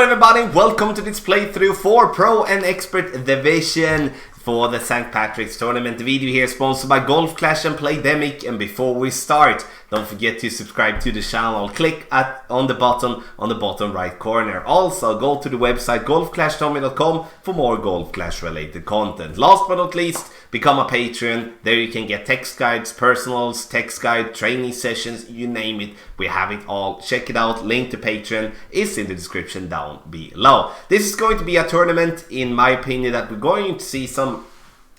everybody, welcome to this playthrough for Pro and Expert Division for the St. Patrick's Tournament. The video here is sponsored by Golf Clash and Playdemic, and before we start, don't forget to subscribe to the channel. Click on the button on the bottom right corner. Also, go to the website golfclashtommy.com for more Golf Clash related content. Last but not least, become a Patreon. There you can get text guides, personals, text guide, training sessions, you name it. We have it all. Check it out. Link to Patreon is in the description down below. This is going to be a tournament, in my opinion, that we're going to see some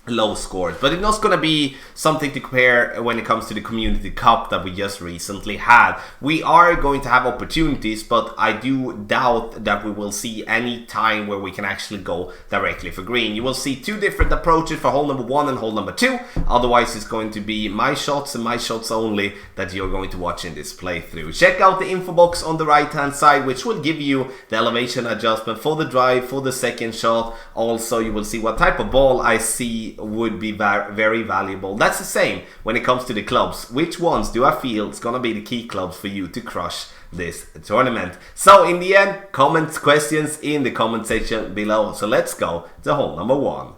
low scores, but it's not going to be something to compare when it comes to the Community Cup that we just recently had. We are going to have opportunities, but I do doubt that we will see any time where we can actually go directly for green. You will see two different approaches for hole number 1 and hole number 2. Otherwise, it's going to be my shots and my shots only that you're going to watch in this playthrough. Check out the info box on the right hand side, which will give you the elevation adjustment for the drive, for the second shot. Also, you will see what type of ball I see would be very valuable. That's the same when it comes to the clubs. Which ones do I feel is gonna be the key clubs for you to crush this tournament? So in the end, comments, questions in the comment section below. So let's go to hole number 1.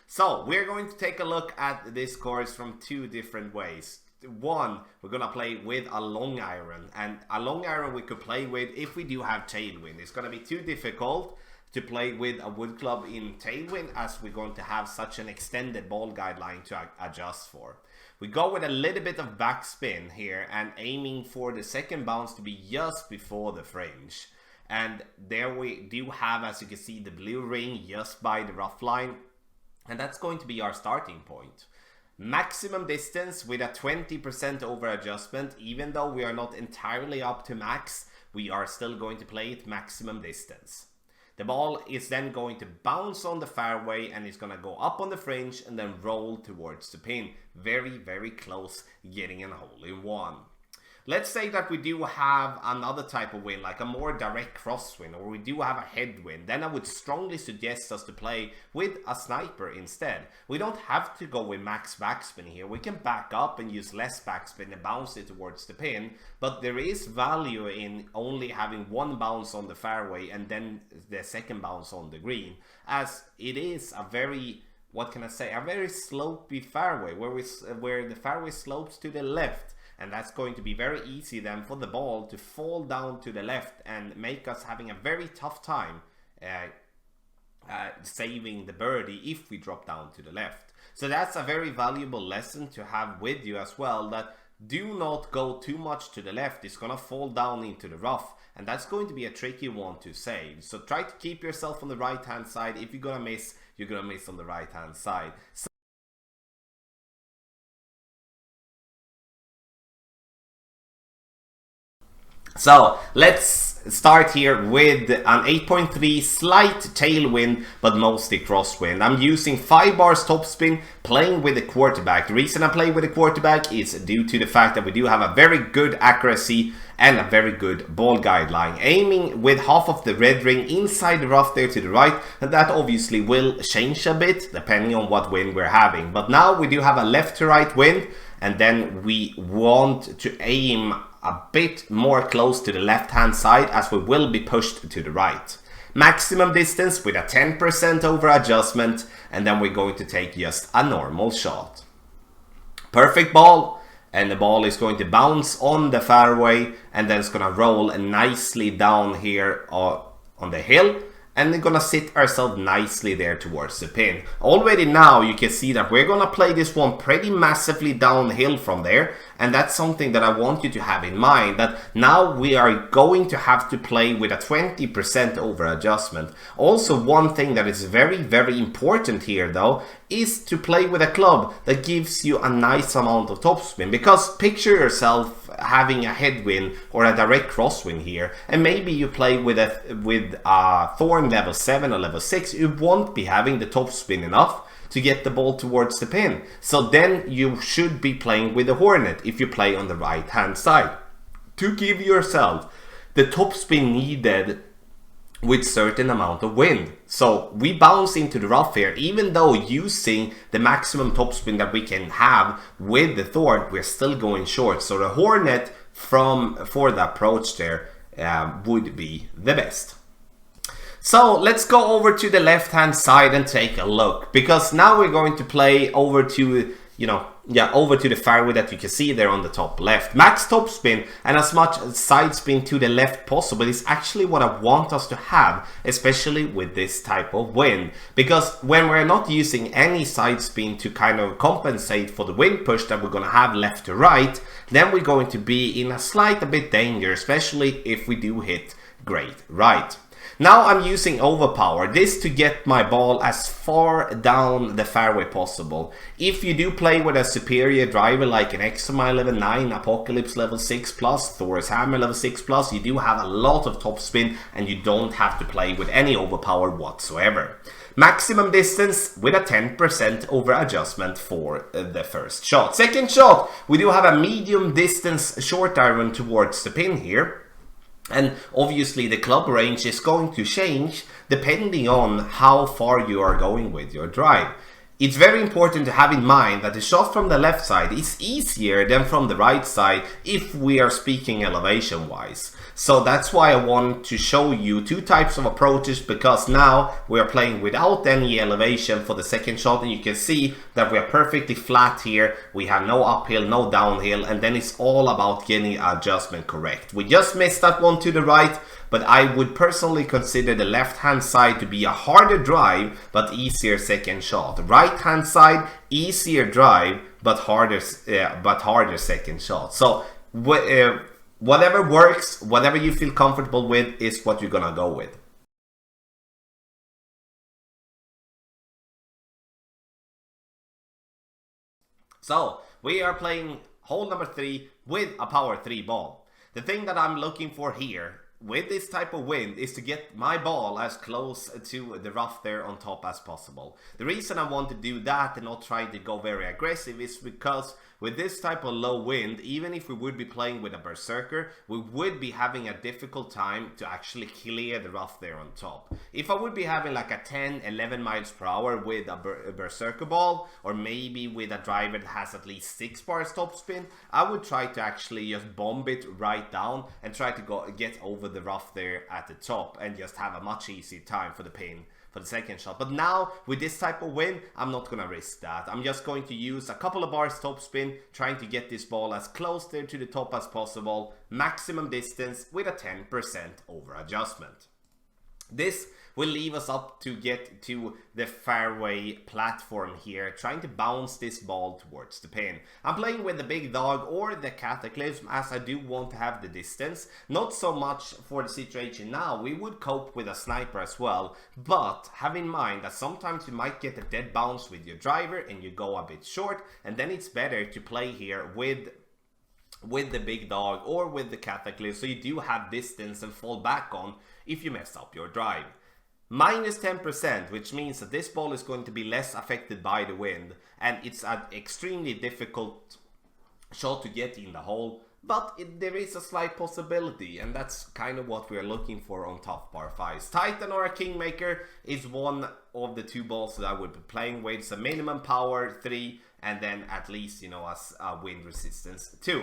So we're going to take a look at this course from two different ways. One, we're gonna play with a long iron, and a long iron we could play with if we do have tailwind. It's gonna be too difficult to play with a wood club in tailwind, as we're going to have such an extended ball guideline to adjust for. We go with a little bit of backspin here and aiming for the second bounce to be just before the fringe. And there we do have, as you can see, the blue ring just by the rough line, and that's going to be our starting point. Maximum distance with a 20% over adjustment. Even though we are not entirely up to max, we are still going to play it maximum distance. The ball is then going to bounce on the fairway and it's going to go up on the fringe and then roll towards the pin. Very, very close getting a hole in one. Let's say that we do have another type of wind, like a more direct crosswind, or we do have a headwind. Then I would strongly suggest us to play with a sniper instead. We don't have to go with max backspin here. We can back up and use less backspin and bounce it towards the pin. But there is value in only having one bounce on the fairway and then the second bounce on the green, as it is a very, what can I say, a very slopey fairway where the fairway slopes to the left. And that's going to be very easy then for the ball to fall down to the left and make us having a very tough time saving the birdie if we drop down to the left. So that's a very valuable lesson to have with you as well, that do not go too much to the left. It's gonna fall down into the rough, and that's going to be a tricky one to save. So try to keep yourself on the right hand side. If you're gonna miss, you're gonna miss on the right hand side. So let's start here with an 8.3 slight tailwind but mostly crosswind. I'm using 5 bars topspin, playing with the quarterback. The reason I play with the quarterback is due to the fact that we do have a very good accuracy and a very good ball guideline. Aiming with half of the red ring inside the rough there to the right, and that obviously will change a bit depending on what wind we're having. But now we do have a left to right wind, and then we want to aim a bit more close to the left hand side, as we will be pushed to the right. Maximum distance with a 10% over adjustment, and then we're going to take just a normal shot. Perfect ball, and the ball is going to bounce on the fairway and then it's going to roll nicely down here on the hill, and we're gonna sit ourselves nicely there towards the pin. Already now you can see that we're gonna play this one pretty massively downhill from there, and that's something that I want you to have in mind, that now we are going to have to play with a 20% over adjustment. Also, one thing that is very, very important here though is to play with a club that gives you a nice amount of topspin, because picture yourself having a headwind or a direct crosswind here, and maybe you play with a thorn level 7 or level 6, you won't be having the topspin enough to get the ball towards the pin. So then you should be playing with the Hornet if you play on the right hand side, to give yourself the topspin needed with certain amount of wind. So we bounce into the rough here, even though using the maximum topspin that we can have with the Thorn, we're still going short. So the Hornet for the approach there would be the best. So let's go over to the left hand side and take a look, because now we're going to play over to, over to the fairway that you can see there on the top left. Max topspin and as much side spin to the left possible is actually what I want us to have, especially with this type of wind, because when we're not using any side spin to kind of compensate for the wind push that we're going to have left to right, then we're going to be in a bit danger, especially if we do hit great right. Now I'm using overpower, this to get my ball as far down the fairway possible. If you do play with a superior driver like an Exomile level 9, Apocalypse level 6+, Thor's Hammer level 6+, you do have a lot of topspin and you don't have to play with any overpower whatsoever. Maximum distance with a 10% over adjustment for the first shot. Second shot, we do have a medium distance short iron towards the pin here. And obviously the club range is going to change depending on how far you are going with your drive. It's very important to have in mind that the shot from the left side is easier than from the right side if we are speaking elevation wise. So that's why I want to show you two types of approaches, because now we are playing without any elevation for the second shot, and you can see that we are perfectly flat here. We have no uphill, no downhill, and then it's all about getting adjustment correct. We just missed that one to the right, but I would personally consider the left hand side to be a harder drive but easier second shot. Right hand side, easier drive but harder second shot. So whatever works, whatever you feel comfortable with is what you're gonna go with. So we are playing hole number 3 with a power 3 ball. The thing that I'm looking for here with this type of wind is to get my ball as close to the rough there on top as possible. The reason I want to do that and not try to go very aggressive is because with this type of low wind, even if we would be playing with a Berserker, we would be having a difficult time to actually clear the rough there on top. If I would be having like a 10-11 miles per hour with a Berserker ball, or maybe with a driver that has at least 6 bars topspin, I would try to actually just bomb it right down and try to get over the rough there at the top and just have a much easier time for the pin for the second shot. But now with this type of wind, I'm not gonna risk that. I'm just going to use a couple of bars topspin, trying to get this ball as close there to the top as possible, maximum distance with a 10% over adjustment. This will leave us up to get to the fairway platform here, trying to bounce this ball towards the pin. I'm playing with the big dog or the Cataclysm, as I do want to have the distance. Not so much for the situation now, we would cope with a sniper as well, but have in mind that sometimes you might get a dead bounce with your driver and you go a bit short, and then it's better to play here with the big dog or with the Cataclysm, so you do have distance and fall back on if you mess up your drive. Minus 10%, which means that this ball is going to be less affected by the wind, and it's an extremely difficult shot to get in the hole, but there is a slight possibility, and that's kind of what we're looking for on tough par 5s. Titan or a Kingmaker is one of the two balls that I would be playing with. It's a minimum power 3, and then at least, as a wind resistance 2.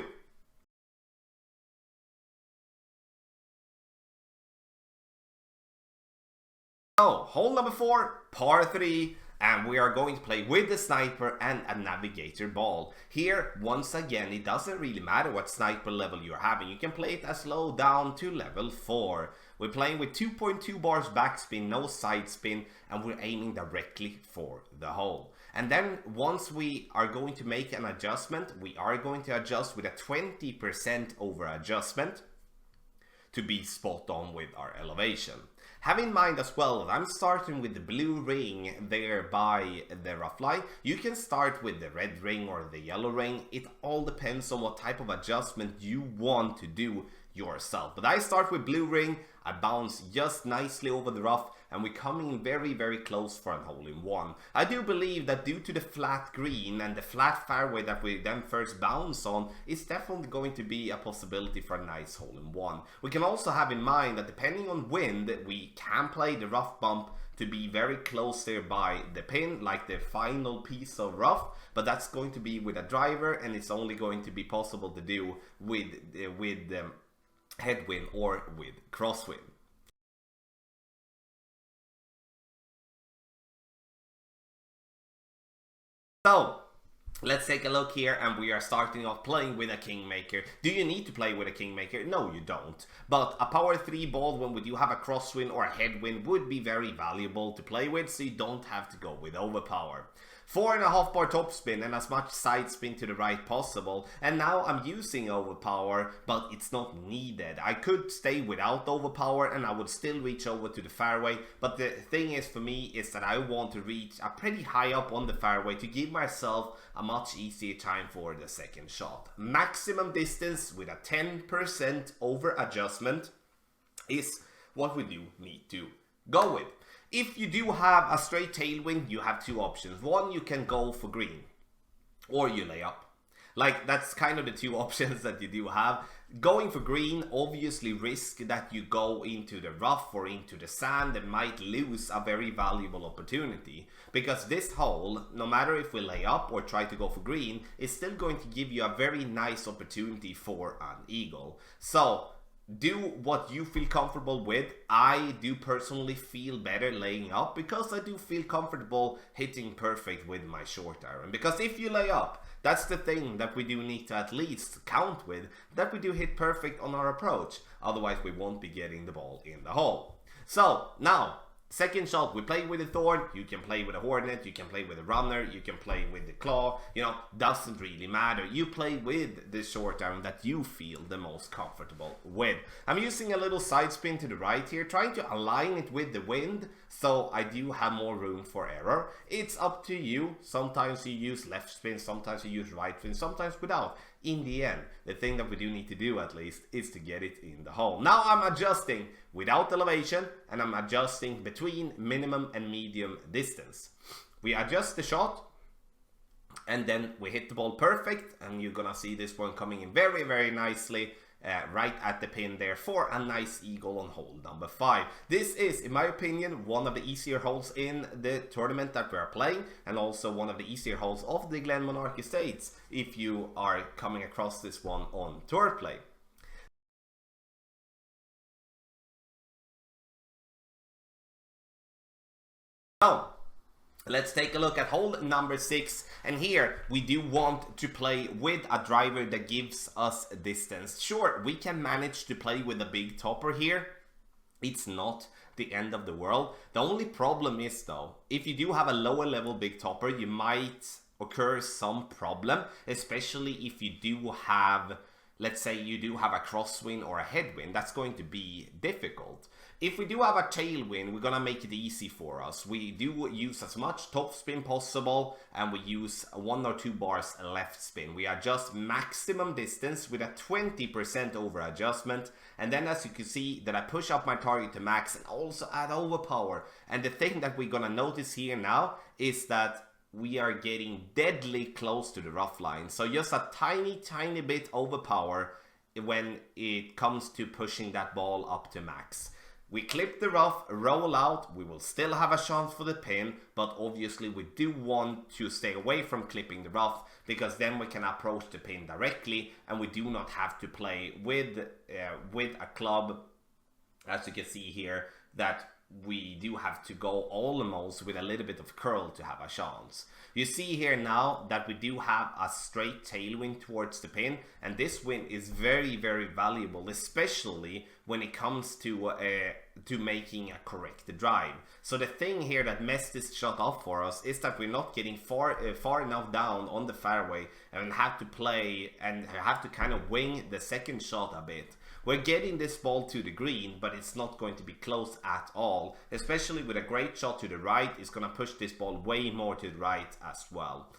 So, hole number 4, par 3, and we are going to play with the sniper and a navigator ball. Here, once again, it doesn't really matter what sniper level you're having. You can play it as low down to level 4. We're playing with 2.2 bars backspin, no side spin, and we're aiming directly for the hole. And then once we are going to make an adjustment, we are going to adjust with a 20% over adjustment to be spot on with our elevation. Have in mind as well that I'm starting with the blue ring there by the rough line. You can start with the red ring or the yellow ring. It all depends on what type of adjustment you want to do yourself. But I start with blue ring. I bounce just nicely over the rough, and we're coming very, very close for a hole-in-one. I do believe that due to the flat green and the flat fairway that we then first bounce on, it's definitely going to be a possibility for a nice hole-in-one. We can also have in mind that depending on wind, we can play the rough bump to be very close there by the pin, like the final piece of rough, but that's going to be with a driver, and it's only going to be possible to do with headwind or with crosswind. So let's take a look here, and we are starting off playing with a kingmaker. Do you need to play with a kingmaker? No, you don't. But a power 3 ball when we do have a crosswind or a headwind would be very valuable to play with, so you don't have to go with overpower. 4.5 bar topspin and as much side spin to the right possible, and now I'm using overpower, but it's not needed. I could stay without overpower and I would still reach over to the fairway, but the thing is for me is that I want to reach a pretty high up on the fairway to give myself a much easier time for the second shot. Maximum distance with a 10% over adjustment is what we do need to go with. If you do have a straight tailwind, you have two options. One, you can go for green, or you lay up. Like, that's kind of the two options that you do have. Going for green obviously risk that you go into the rough or into the sand and might lose a very valuable opportunity. Because this hole, no matter if we lay up or try to go for green, is still going to give you a very nice opportunity for an eagle. So do what you feel comfortable with. I do personally feel better laying up because I do feel comfortable hitting perfect with my short iron. Because if you lay up, that's the thing that we do need to at least count with, that we do hit perfect on our approach. Otherwise we won't be getting the ball in the hole. So now, second shot, we play with a thorn, you can play with a hornet, you can play with a runner, you can play with the claw, you know, doesn't really matter. You play with the short iron that you feel the most comfortable with. I'm using a little side spin to the right here, trying to align it with the wind, so I do have more room for error. It's up to you. Sometimes you use left spin, sometimes you use right spin, sometimes without. In the end, the thing that we do need to do at least is to get it in the hole. Now I'm adjusting without elevation, and I'm adjusting between minimum and medium distance. We adjust the shot, and then we hit the ball perfect, and you're gonna see this one coming in very, very nicely right at the pin there for a nice eagle on hole number 5. This is, in my opinion, one of the easier holes in the tournament that we are playing, and also one of the easier holes of the Glen Monarch Estates if you are coming across this one on tour play. So let's take a look at hole number 6, and here we do want to play with a driver that gives us distance. Sure, we can manage to play with a big topper here. It's not the end of the world. The only problem is though, if you do have a lower level big topper, you might occur some problem, especially if you do have, let's say you do have a crosswind or a headwind. That's going to be difficult. If we do have a tailwind, we're gonna make it easy for us. We do use as much topspin possible, and we use 1 or 2 bars left spin. We adjust maximum distance with a 20% over adjustment, and then as you can see that I push up my target to max and also add overpower. And the thing that we're gonna notice here now is that we are getting deadly close to the rough line. So just a tiny bit overpower when it comes to pushing that ball up to max. We clip the rough, roll out, we will still have a chance for the pin, but obviously we do want to stay away from clipping the rough, because then we can approach the pin directly and we do not have to play with a club, as you can see here, that we do have to go almost with a little bit of curl to have a chance. You see here now that we do have a straight tailwind towards the pin, and this wind is very, very valuable, especially when it comes to making a correct drive. So the thing here that messed this shot up for us is that we're not getting far enough down on the fairway and have to play and have to kind of wing the second shot a bit. We're getting this ball to the green, but it's not going to be close at all. Especially with a great shot to the right, it's going to push this ball way more to the right as well.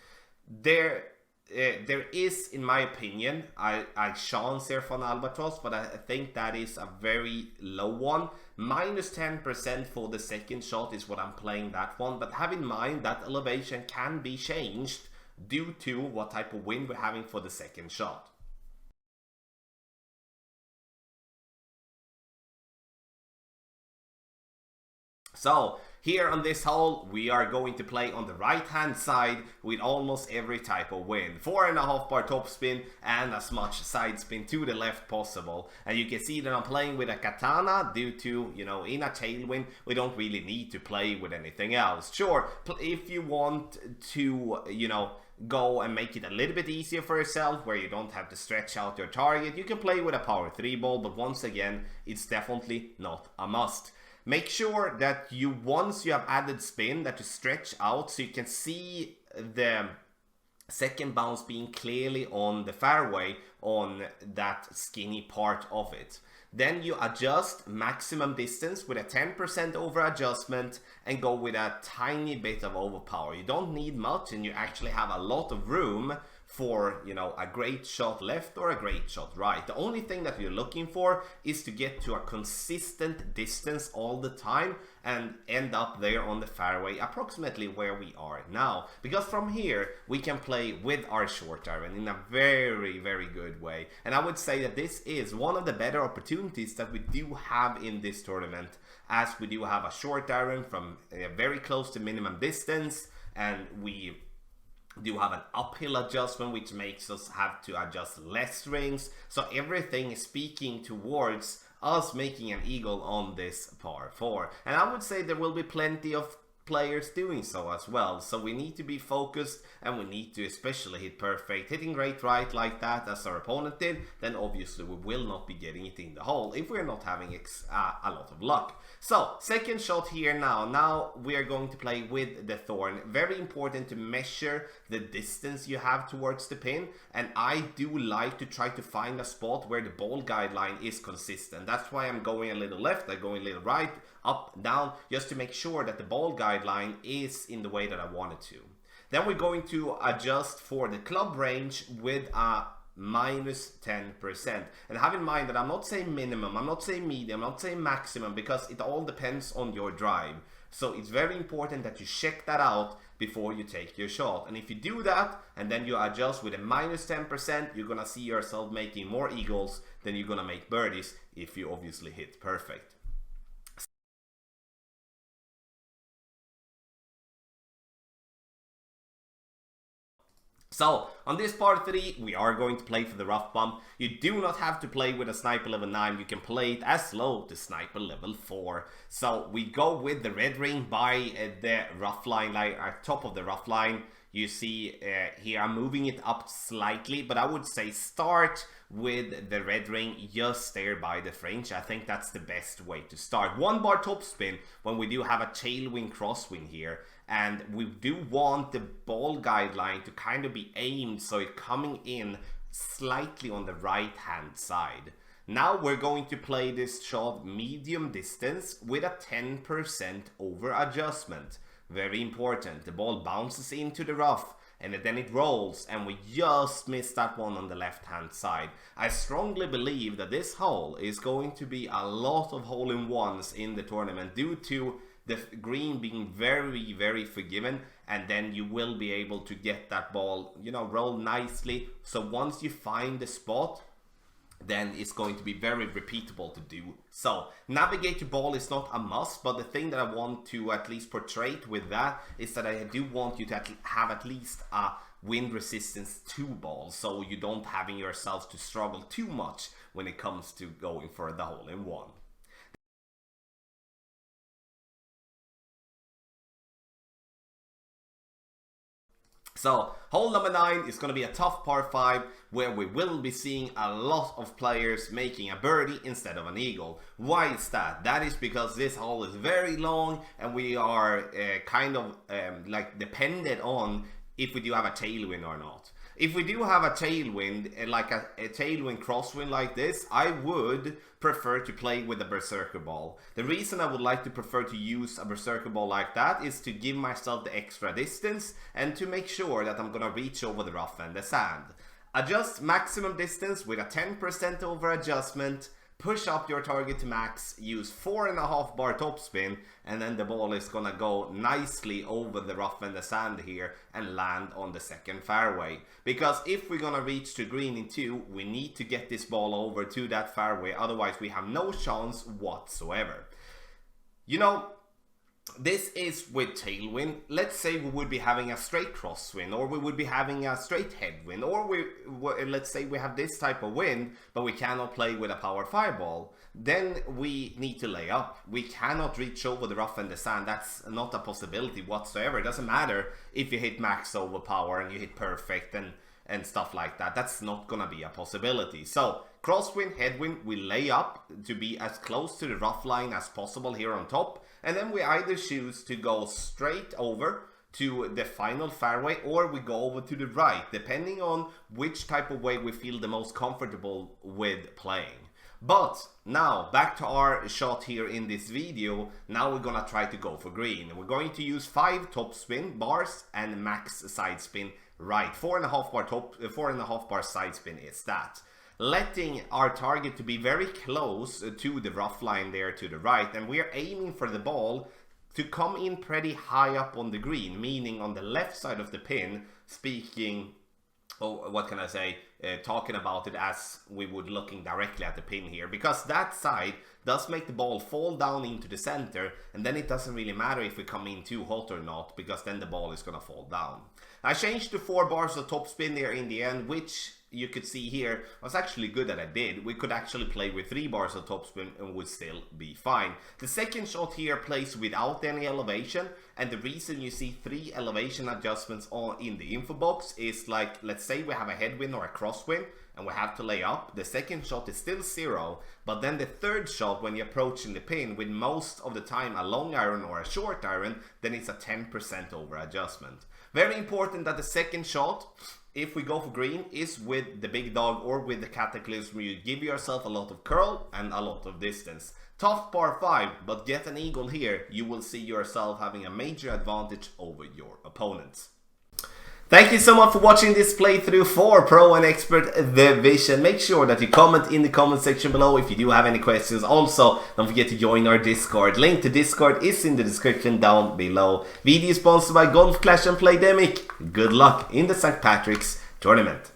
there is, in my opinion, a chance here for an albatross, but I think that is a very low one. Minus 10% for the second shot is what I'm playing that one, but have in mind that elevation can be changed due to what type of wind we're having for the second shot. So here on this hole, we are going to play on the right hand side with almost every type of wind. 4.5 bar topspin and as much side spin to the left possible. And you can see that I'm playing with a katana due to, you know, in a tailwind, we don't really need to play with anything else. Sure, if you want to, you know, go and make it a little bit easier for yourself where you don't have to stretch out your target, you can play with a power 3 ball, but once again, it's definitely not a must. Make sure that you, once you have added spin, that you stretch out so you can see the second bounce being clearly on the fairway on that skinny part of it. Then you adjust maximum distance with a 10% over adjustment and go with a tiny bit of overpower. You don't need much and you actually have a lot of room for, you know, a great shot left or a great shot right. The only thing that you're looking for is to get to a consistent distance all the time and end up there on the fairway approximately where we are now, because from here we can play with our short iron in a very, very good way. And I would say that this is one of the better opportunities that we do have in this tournament, as we do have a short iron from very close to minimum distance, and we do have an uphill adjustment which makes us have to adjust less rings. So everything is speaking towards us making an eagle on this par 4, and I would say there will be plenty of players doing so as well. So we need to be focused and we need to especially hit perfect. Hitting great right like that as our opponent did, then obviously we will not be getting it in the hole if we're not having a lot of luck. So second shot here now. Now we are going to play with the thorn. Very important to measure the distance you have towards the pin, and I do like to try to find a spot where the ball guideline is consistent. That's why I'm going a little left, I'm going a little right, up, down, just to make sure that the ball guideline is in the way that I want it to. Then we're going to adjust for the club range with a minus 10%. And have in mind that I'm not saying minimum, I'm not saying medium, I'm not saying maximum, because it all depends on your drive. So it's very important that you check that out before you take your shot. And if you do that and then you adjust with a minus 10%, you're gonna see yourself making more eagles than you're gonna make birdies if you obviously hit perfect. So, on this par 3, we are going to play for the rough bump. You do not have to play with a sniper level 9, you can play it as low to sniper level 4. So, we go with the red ring by the rough line, like at top of the rough line. You see here I'm moving it up slightly, but I would say start with the red ring just there by the fringe. I think that's the best way to start. 1 bar topspin when we do have a tailwind crosswind here. And we do want the ball guideline to kind of be aimed so it's coming in slightly on the right hand side. Now we're going to play this shot medium distance with a 10% over adjustment. Very important. The ball bounces into the rough and then it rolls, and we just missed that one on the left hand side. I strongly believe that this hole is going to be a lot of hole-in-ones in the tournament due to the green being very, very forgiving, and then you will be able to get that ball, you know, roll nicely. So once you find the spot, then it's going to be very repeatable to do. So navigate your ball is not a must, but the thing that I want to at least portray with that is that I do want you to have at least a wind resistance 2 balls, so you don't having yourselves to struggle too much when it comes to going for the hole-in-one. So, hole number 9 is going to be a tough par 5 where we will be seeing a lot of players making a birdie instead of an eagle. Why is that? That is because this hole is very long and we are kind of like dependent on if we do have a tailwind or not. If we do have a tailwind, like a tailwind crosswind like this, I would prefer to play with a berserker ball. The reason I would like to prefer to use a berserker ball like that is to give myself the extra distance and to make sure that I'm gonna reach over the rough and the sand. Adjust maximum distance with a 10% over adjustment. Push up your target to max, use 4.5 bar topspin, and then the ball is gonna go nicely over the rough and the sand here and land on the second fairway. Because if we're gonna reach to green in 2, we need to get this ball over to that fairway, otherwise we have no chance whatsoever. You know, this is with tailwind. Let's say we would be having a straight crosswind, or we would be having a straight headwind, or let's say we have this type of wind, but we cannot play with a power 5 ball. Then we need to lay up. We cannot reach over the rough and the sand. That's not a possibility whatsoever. It doesn't matter if you hit max over power and you hit perfect and stuff like that. That's not gonna be a possibility. So crosswind, headwind, we lay up to be as close to the rough line as possible here on top, and then we either choose to go straight over to the final fairway, or we go over to the right, depending on which type of way we feel the most comfortable with playing. But now back to our shot here in this video. Now we're gonna try to go for green. We're going to use 5 topspin bars and max side spin right. 4.5 bar side spin is that. Letting our target to be very close to the rough line there to the right, and we are aiming for the ball to come in pretty high up on the green, meaning on the left side of the pin, talking about it as we would looking directly at the pin here, because that side does make the ball fall down into the center, and then it doesn't really matter if we come in too hot or not, because then the ball is gonna fall down. I changed to 4 bars of topspin there in the end, which you could see here was actually good that I did. We could actually play with 3 bars of topspin and would still be fine. The second shot here plays without any elevation, and the reason you see 3 elevation adjustments in the info box is, like, let's say we have a headwind or a crosswind and we have to lay up. The second shot is still 0, but then the third shot, when you're approaching the pin, with most of the time a long iron or a short iron, then it's a 10% over adjustment. Very important that the second shot, if we go for green, is with the big dog or with the cataclysm. You give yourself a lot of curl and a lot of distance. Tough par 5, but get an eagle here, you will see yourself having a major advantage over your opponents. Thank you so much for watching this playthrough for Pro and Expert Division. Make sure that you comment in the comment section below if you do have any questions. Also, don't forget to join our Discord. Link to Discord is in the description down below. Video sponsored by Golf Clash and Playdemic. Good luck in the St. Patrick's Tournament.